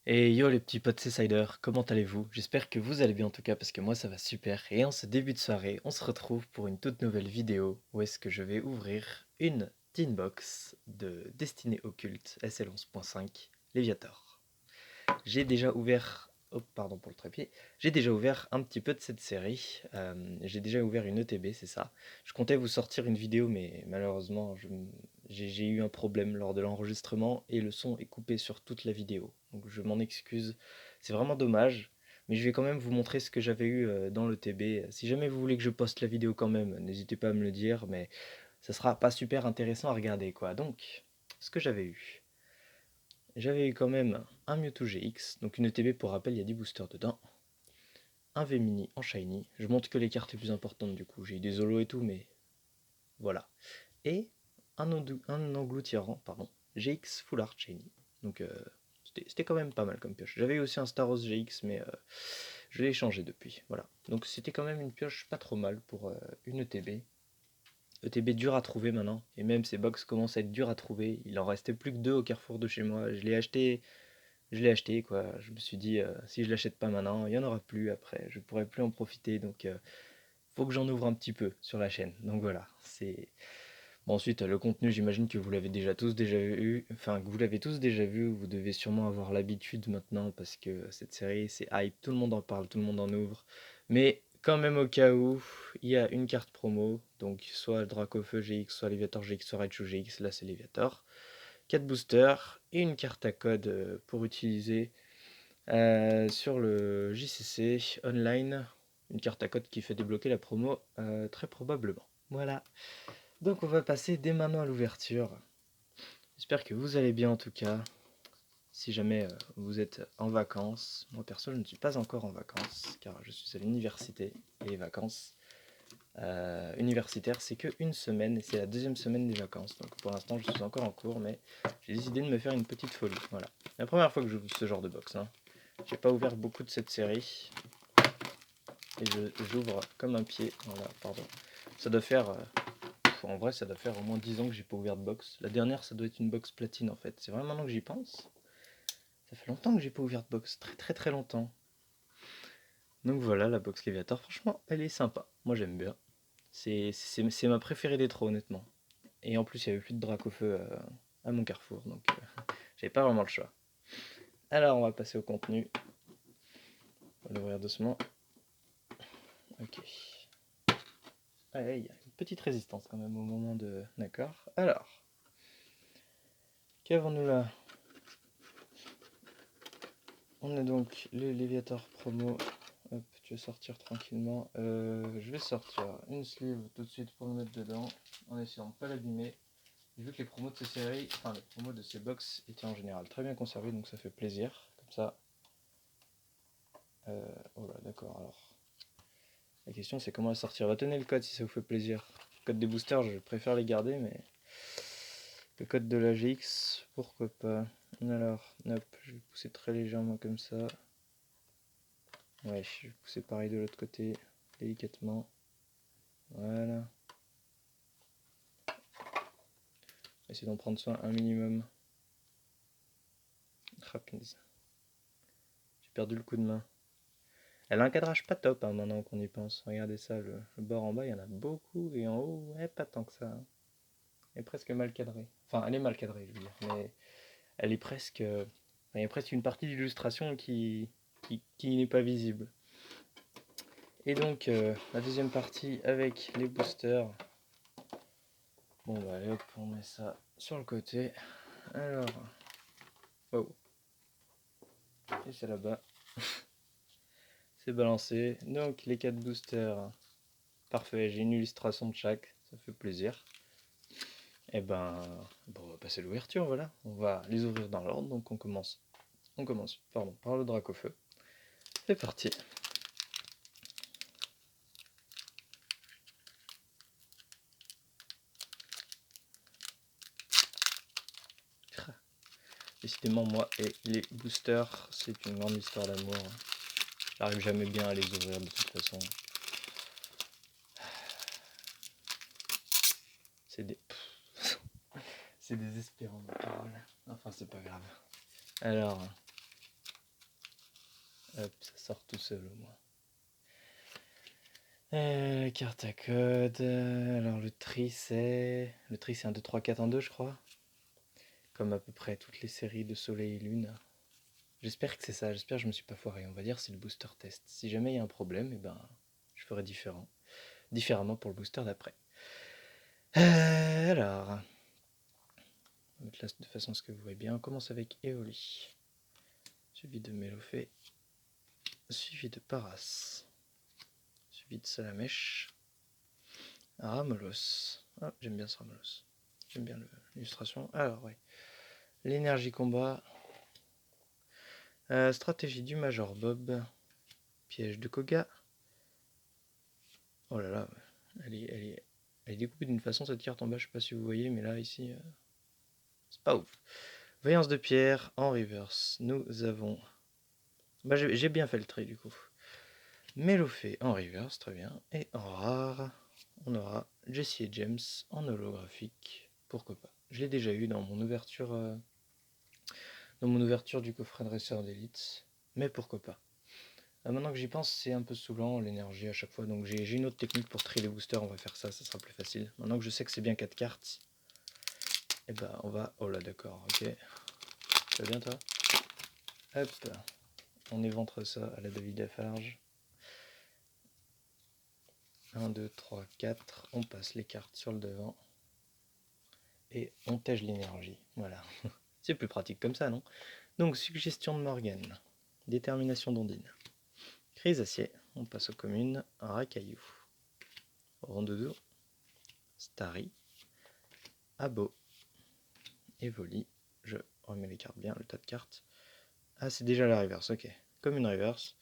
Et yo les petits potes, c'est Cider, comment allez-vous? J'espère que vous allez bien en tout cas parce que moi ça va super. Et en ce début de soirée, on se retrouve pour une toute nouvelle vidéo où est-ce que je vais ouvrir une tin box de Destinée Occulte SL11.5 Léviator. J'ai déjà ouvert... Oh, pardon pour le trépied. J'ai déjà ouvert un petit peu de cette série. J'ai déjà ouvert une ETB, c'est ça. Je comptais vous sortir une vidéo, mais malheureusement, j'ai eu un problème lors de l'enregistrement et le son est coupé sur toute la vidéo. Donc je m'en excuse. C'est vraiment dommage. Mais je vais quand même vous montrer ce que j'avais eu dans l'ETB. Si jamais vous voulez que je poste la vidéo quand même, n'hésitez pas à me le dire, mais ça sera pas super intéressant à regarder, quoi. Donc, ce que j'avais eu. J'avais eu quand même un Mewtwo GX, donc une ETB pour rappel, il y a 10 boosters dedans. Un V-Mini en Shiny, je monte que les cartes les plus importantes du coup, j'ai eu des Zolos et tout, mais voilà. Et un engloutirant, pardon, GX Full Art Shiny. Donc c'était quand même pas mal comme pioche. J'avais eu aussi un Staros GX, mais je l'ai changé depuis, voilà. Donc c'était quand même une pioche pas trop mal pour une ETB. ETB dur à trouver maintenant, et même ces box commencent à être durs à trouver. Il en restait plus que deux au carrefour de chez moi. Je l'ai acheté quoi. Je me suis dit si je l'achète pas maintenant, il y en aura plus après, je pourrai plus en profiter donc faut que j'en ouvre un petit peu sur la chaîne. Donc voilà, c'est bon, ensuite le contenu, j'imagine que vous l'avez déjà vu, enfin que vous l'avez tous déjà vu, vous devez sûrement avoir l'habitude maintenant parce que cette série c'est hype, tout le monde en parle, tout le monde en ouvre. Mais quand même au cas où, il y a une carte promo, donc soit Dracofeu GX, soit Léviator GX, soit Raichu GX, là c'est Léviator. 4 boosters et une carte à code pour utiliser sur le JCC online. Une carte à code qui fait débloquer la promo très probablement. Voilà. Donc on va passer dès maintenant à l'ouverture. J'espère que vous allez bien en tout cas. Si jamais vous êtes en vacances, moi perso je ne suis pas encore en vacances car je suis à l'université et les vacances universitaires c'est que une semaine et c'est la deuxième semaine des vacances. Donc pour l'instant je suis encore en cours mais j'ai décidé de me faire une petite folie. Voilà. La première fois que j'ouvre ce genre de box. Hein. J'ai pas ouvert beaucoup de cette série et j'ouvre comme un pied. Voilà, pardon. Ça doit faire en vrai, ça doit faire au moins 10 ans que j'ai pas ouvert de box. La dernière, ça doit être une box platine en fait. C'est vraiment maintenant que j'y pense. Ça fait longtemps que j'ai pas ouvert de box. Très très très longtemps. Donc voilà, la box Léviator, franchement, elle est sympa. Moi j'aime bien. C'est ma préférée des trois, honnêtement. Et en plus, il y avait plus de drac au feu à mon carrefour. Donc j'avais pas vraiment le choix. Alors, on va passer au contenu. On va l'ouvrir doucement. Ok. Ouais, il y a une petite résistance quand même au moment de... D'accord. Alors, qu'avons-nous là? On a donc le Léviator promo. Hop, tu vas sortir tranquillement. Je vais sortir une sleeve tout de suite pour le mettre dedans, en essayant de ne pas l'abîmer. J'ai vu que les promos de ces séries, enfin les promos de ces box étaient en général très bien conservés, donc ça fait plaisir. Comme ça. Oh là, d'accord. Alors, la question c'est comment la sortir. Retenez le code si ça vous fait plaisir. Le code des boosters, je préfère les garder, mais le code de la GX, pourquoi pas. Alors, hop, je vais pousser très légèrement comme ça. Ouais, je vais pousser pareil de l'autre côté, délicatement. Voilà. Essayez d'en prendre soin un minimum. Rapide. J'ai perdu le coup de main. Elle a un cadrage pas top hein, maintenant qu'on y pense. Regardez ça, le bord en bas, il y en a beaucoup. Et en haut, ouais, pas tant que ça. Hein. Elle est presque mal cadrée. Enfin, elle est mal cadrée, je veux dire. Mais elle est presque... il y a presque une partie d'illustration qui n'est pas visible. Et donc, la deuxième partie avec les boosters. Bon, bah allez hop, on met ça sur le côté. Alors... Oh. Et c'est là-bas. C'est balancé. Donc, les 4 boosters... Parfait, j'ai une illustration de chaque, ça fait plaisir. Et ben, bon, on va passer à l'ouverture, voilà. On va les ouvrir dans l'ordre, donc on commence pardon, par le drac au feu. C'est parti. Décidément, moi et les boosters, c'est une grande histoire d'amour. J'arrive jamais bien à les ouvrir de toute façon. C'est des... c'est désespérant, ma parole. Enfin, c'est pas grave. Alors, Hop, ça sort tout seul au moins. Carte à code. Alors le tri c'est... Le tri c'est 1, 2, 3, 4 en 2 je crois. Comme à peu près toutes les séries de Soleil et Lune. J'espère que c'est ça, j'espère que je me suis pas foiré. On va dire c'est le booster test. Si jamais il y a un problème, eh ben, je ferai différemment pour le booster d'après. Alors, on va mettre là de façon à ce que vous voyez bien. On commence avec Eoli, suivi de Melofé, suivi de Paras, suivi de Salamèche, Ramolos. Ah, j'aime bien ce Ramolos. J'aime bien l'illustration. Alors, ouais. L'énergie combat. Stratégie du Major Bob. Piège de Koga. Oh là là, elle est découpée d'une façon cette carte en bas, je sais pas si vous voyez, mais là ici, c'est pas ouf. Voyance de pierre en reverse. Nous avons... Bah j'ai bien fait le trait du coup. Melofé en reverse, très bien. Et en rare, on aura Jessie et James en holographique. Pourquoi pas. Je l'ai déjà eu dans mon ouverture du coffret de Racer d'Elite. Mais pourquoi pas. Maintenant que j'y pense, c'est un peu saoulant l'énergie à chaque fois. Donc j'ai une autre technique pour trier les boosters. On va faire ça, ça sera plus facile. Maintenant que je sais que c'est bien 4 cartes, et bah on va... Oh là d'accord, ok. Ça va bien toi? Hop, on éventre ça à la David Lafarge. 1, 2, 3, 4. On passe les cartes sur le devant. Et on tège l'énergie. Voilà. C'est plus pratique comme ça, non? Donc, suggestion de Morgan. Détermination d'Ondine. Crise acier. On passe aux communes. Racaillou. Rondoudou. Starry. Abo. Evoli. Je remets les cartes bien, le tas de cartes. Ah, c'est déjà la reverse, ok. Comme une reverse.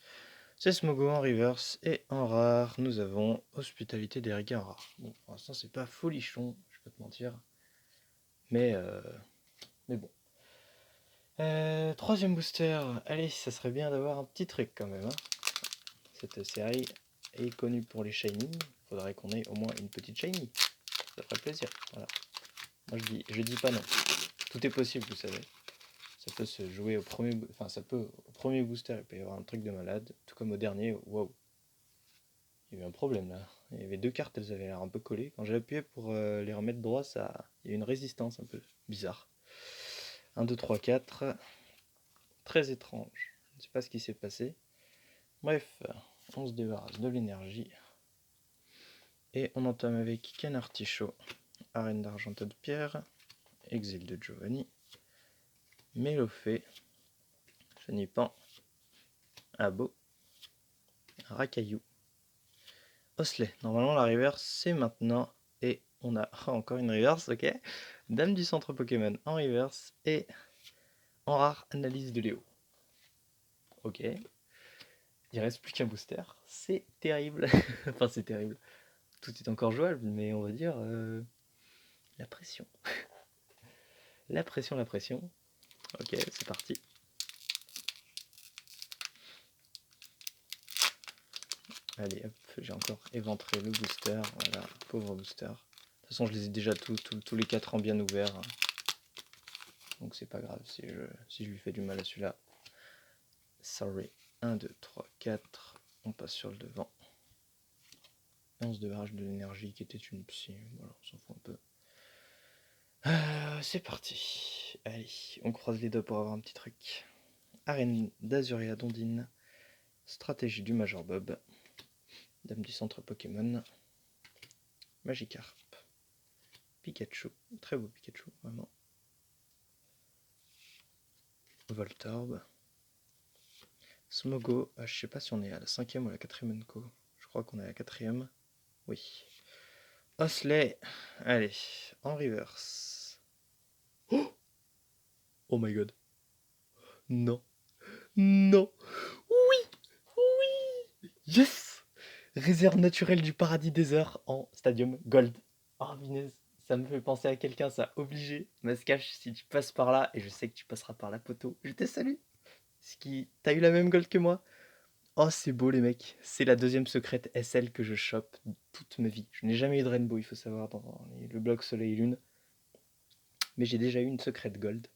C'est Smogo en reverse. Et en rare, nous avons Hospitalité d'Erika en rare. Bon, pour l'instant, c'est pas folichon, je peux te mentir. Mais bon. Troisième booster. Allez, ça serait bien d'avoir un petit truc quand même. Hein. Cette série est connue pour les shiny. Faudrait qu'on ait au moins une petite shiny. Ça ferait plaisir. Voilà. Moi je dis pas non. Tout est possible, vous savez. Ça peut se jouer au premier, au premier booster, il peut y avoir un truc de malade, tout comme au dernier. Waouh, il y a eu un problème là. Il y avait deux cartes, elles avaient l'air un peu collées. Quand j'ai appuyé pour les remettre droit, il y a eu une résistance un peu bizarre. 1, 2, 3, 4. Très étrange. Je ne sais pas ce qui s'est passé. Bref, on se débarrasse de l'énergie. Et on entame avec Ken Artichaut, Arène d'Argenta de Pierre, Exil de Giovanni, Melofé, Chenipan, Abo, Racaillou, Osley. Normalement la reverse c'est maintenant. Et on a encore une reverse, ok. Dame du centre Pokémon en reverse. Et en rare, analyse de Léo. Ok. Il reste plus qu'un booster. C'est terrible. Enfin c'est terrible. Tout est encore jouable, mais on va dire... la pression. La pression, la pression. Ok, c'est parti. Allez, hop, j'ai encore éventré le booster. Voilà, pauvre booster. De toute façon, je les ai déjà tous les 4 ans bien ouverts. Donc c'est pas grave si je lui fais du mal à celui-là. Sorry. 1, 2, 3, 4. On passe sur le devant. 11 de barrage de l'énergie qui était une psy. Voilà, on s'en fout un peu. C'est parti. Allez, on croise les doigts pour avoir un petit truc. Arène d'Azuria Dondine. Stratégie du Major Bob. Dame du centre Pokémon. Magikarp. Pikachu. Très beau Pikachu, vraiment. Voltorb. Smogo. Je sais pas si on est à la 5ème ou la 4ème Unco. Je crois qu'on est à la 4ème. Oui. Osley. Allez, en reverse. Oh, oh my god. Non. Non. Oui. Oui. Yes. Réserve naturelle du paradis désert en Stadium Gold. Oh, Vinez, ça me fait penser à quelqu'un, ça. Obligé. Mascache, si tu passes par là, et je sais que tu passeras par la poteau, je te salue. T'as eu la même gold que moi? Oh, c'est beau, les mecs. C'est la deuxième secrète SL que je chope toute ma vie. Je n'ai jamais eu de Rainbow, il faut savoir, dans le blog Soleil et Lune. Mais j'ai déjà eu une secrète gold.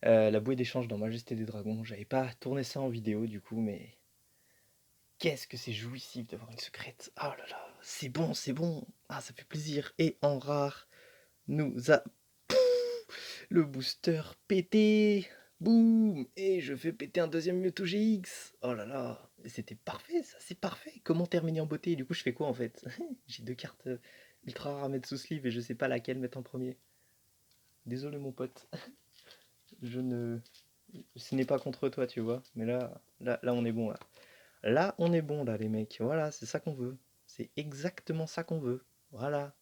La bouée d'échange dans Majesté des Dragons. J'avais pas tourné ça en vidéo, du coup, mais qu'est-ce que c'est jouissif d'avoir une secrète. Ah là là, c'est bon, c'est bon. Ah, ça fait plaisir. Et en rare, nous a le booster pété. Boum. Et je fais péter un deuxième Mewtwo GX. Oh là là, c'était parfait, ça, c'est parfait. Comment terminer en beauté? Du coup, je fais quoi en fait? J'ai deux cartes ultra rares à mettre sous sleeve et je sais pas laquelle mettre en premier. Désolé mon pote, je ne... Ce n'est pas contre toi, tu vois. Mais là, on est bon là. Là, on est bon là, les mecs. Voilà, c'est ça qu'on veut. C'est exactement ça qu'on veut. Voilà.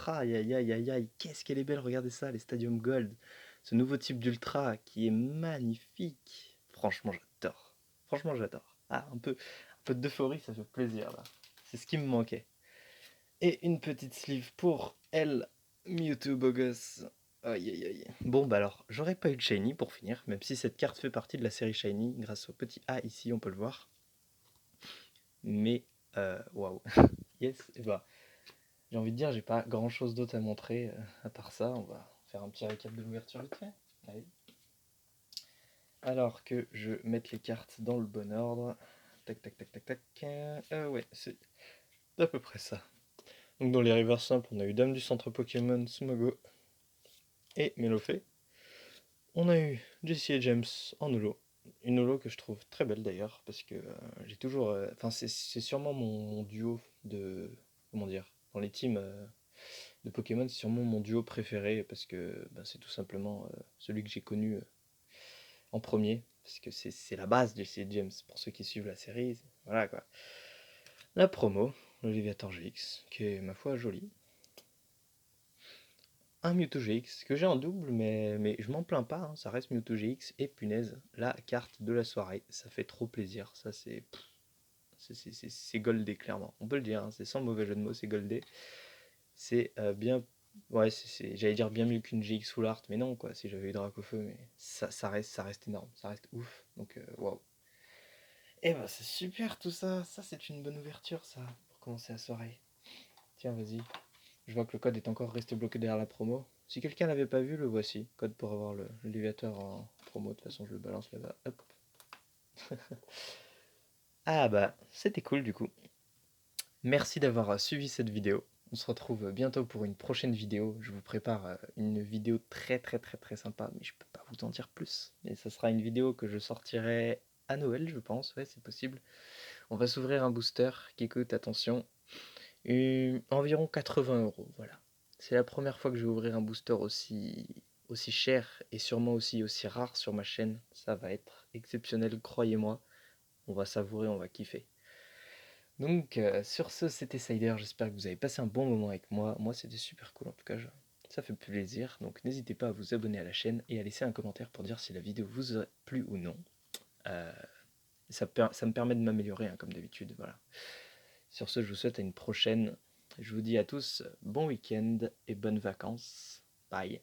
Aïe aïe aïe aïe aïe. Qu'est-ce qu'elle est belle, regardez ça, les Stadium Gold. Ce nouveau type d'ultra qui est magnifique. Franchement, j'adore. Franchement, j'adore. Ah, un peu d'euphorie, ça fait plaisir là. C'est ce qui me manquait. Et une petite sleeve pour elle, Mewtwo Bogus. Aïe aïe aïe. Bon, bah alors, j'aurais pas eu de Shiny pour finir, même si cette carte fait partie de la série Shiny, grâce au petit A ici, on peut le voir. Mais, waouh. Yes, et bah, j'ai envie de dire, j'ai pas grand chose d'autre à montrer à part ça. On va faire un petit récap de l'ouverture vite fait. Allez. Alors que je mette les cartes dans le bon ordre. Tac, tac, tac, tac, tac. Ouais, c'est à peu près ça. Donc dans les rivers simples, on a eu Dame du centre Pokémon, Sumago et Melofé. On a eu Jessie et James en holo. Une holo que je trouve très belle d'ailleurs, parce que j'ai toujours... Enfin, c'est sûrement mon duo de... Comment dire? Dans les teams de Pokémon, c'est sûrement mon duo préféré, parce que ben, c'est tout simplement celui que j'ai connu en premier, parce que c'est la base Jessie et James, pour ceux qui suivent la série. Voilà quoi. La promo, l'Oliviator GX, qui est ma foi jolie. Un Mewtwo GX que j'ai en double, mais je m'en plains pas, hein, ça reste Mewtwo GX. Et punaise, la carte de la soirée, ça fait trop plaisir. Ça, c'est goldé, clairement. On peut le dire, hein, c'est sans mauvais jeu de mots, c'est goldé. C'est bien. Ouais, j'allais dire bien mieux qu'une GX Full Art, mais non, quoi, si j'avais eu Dracofeu, mais ça reste énorme, ça reste ouf. Donc, waouh. Et bah, c'est super tout ça. Ça, c'est une bonne ouverture, ça, pour commencer la soirée. Tiens, vas-y. Je vois que le code est encore resté bloqué derrière la promo. Si quelqu'un l'avait pas vu, le voici. Code pour avoir le léviateur en promo. De toute façon, je le balance là-bas. Hop. Ah bah, c'était cool du coup. Merci d'avoir suivi cette vidéo. On se retrouve bientôt pour une prochaine vidéo. Je vous prépare une vidéo très très très très sympa, mais je peux pas vous en dire plus. Mais ça sera une vidéo que je sortirai à Noël, je pense. Ouais, c'est possible. On va s'ouvrir un booster qui coûte, attention, environ 80 €. Voilà. C'est la première fois que je vais ouvrir un booster aussi cher et sûrement aussi rare sur ma chaîne. Ça va être exceptionnel, croyez-moi. On va savourer, on va kiffer. Donc, sur ce, c'était Sider. J'espère que vous avez passé un bon moment avec moi. Moi, c'était super cool en tout cas. Ça fait plaisir. Donc, n'hésitez pas à vous abonner à la chaîne et à laisser un commentaire pour dire si la vidéo vous a plu ou non. Euh, ça me permet de m'améliorer, hein, comme d'habitude. Voilà. Sur ce, je vous souhaite à une prochaine. Je vous dis à tous bon week-end et bonnes vacances. Bye.